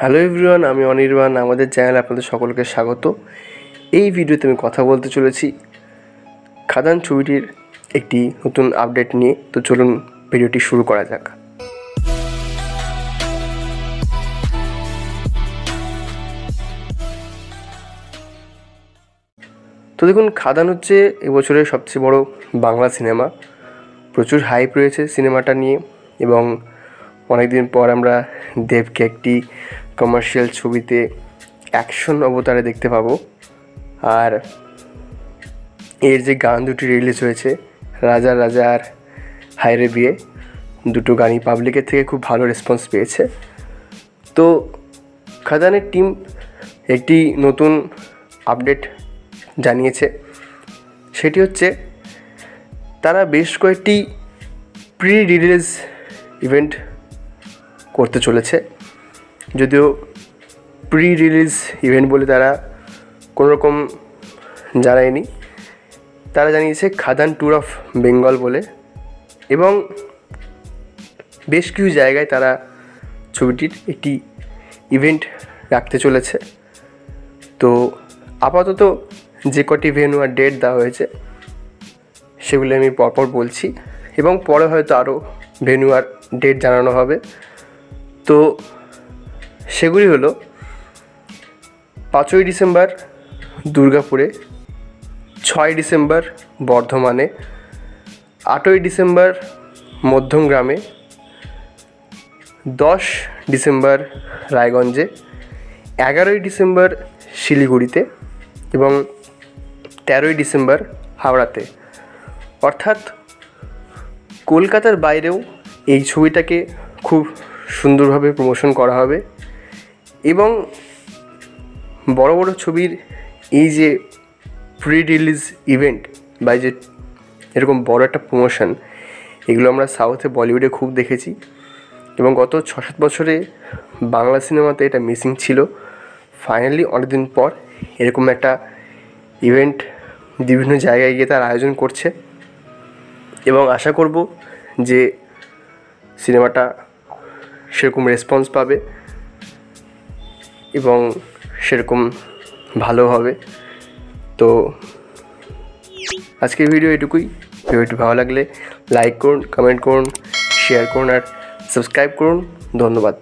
Hello everyone, আমি অনির্বাণ। আমাদের চ্যানেলে আপনাদের সকলকে স্বাগত। এই ভিডিওতে আমি কথা বলতে চলেছি খাদান ছবিটির একটি নতুন আপডেট নিয়ে। তো চলুন ভিডিওটি শুরু করা যাক। তো দেখুন, খাদান হচ্ছে এবছরের সবচেয়ে বড় বাংলা সিনেমা। প্রচুর হাইপ রয়েছে সিনেমাটা নিয়ে এবং অনেক দিন পর আমরা দেবকে একটি কমার্শিয়াল ছবিতে অ্যাকশন অবতারে দেখতে পাবো। আর এর যে গান দুটি রিলিজ হয়েছে, রাজা রাজা আর হায়রে বিয়ে, দুটো গানই পাবলিকের থেকে খুব ভালো রেসপন্স পেয়েছে। তো খাদানের টিম একটি নতুন আপডেট জানিয়েছে। সেটি হচ্ছে তারা বেশ কয়েকটি প্রি রিলিজ ইভেন্ট করতে চলেছে। যদিও প্রি রিলিজ ইভেন্ট বলে তারা কোনোরকম জানায়নি, তারা জানিয়েছে খাদান ট্যুর অফ বেঙ্গল বলে, এবং বেশ কিছু জায়গায় তারা ছবিটির একটি ইভেন্ট রাখতে চলেছে। তো আপাতত যে কটি ভেন্যু আর ডেট দেওয়া হয়েছে সেগুলি আমি পরপর বলছি, এবং পরে হয়তো আরও ভেন্যু আর ডেট জানানো হবে। তো সেগুলি হলো 5ই ডিসেম্বর দুর্গাপুরে, 6ই ডিসেম্বর বর্ধমানে, 8ই ডিসেম্বর মধ্যমগ্রামে, 10 ডিসেম্বর রায়গঞ্জে, 11ই ডিসেম্বর শিলিগুড়িতে এবং 13ই ডিসেম্বর হাওড়াতে। অর্থাৎ কলকাতার বাইরেও এই ছবিটাকে খুব সুন্দরভাবে প্রমোশন করা হবে। এবং বড় বড় ছবির এই যে প্রি রিলিজ ইভেন্ট বা যে এরকম বড় একটা প্রমোশন, এগুলো আমরা সাউথে বলিউডে খুব দেখেছি, এবং গত 6-7 বছরে বাংলা সিনেমাতে এটা মিসিং ছিল। ফাইনালি অনেকদিন পর এরকম একটা ইভেন্ট বিভিন্ন জায়গায় গিয়ে তার আয়োজন করছে, এবং আশা করব যে সিনেমাটা সেরকম রেসপন্স পাবে এবং সেরকম ভালো হবে। তো আজকের ভিডিও এটুকুই। ভিডিওটি ভালো লাগলে লাইক করুন, কমেন্ট করুন, শেয়ার করুন আর সাবস্ক্রাইব করুন। ধন্যবাদ।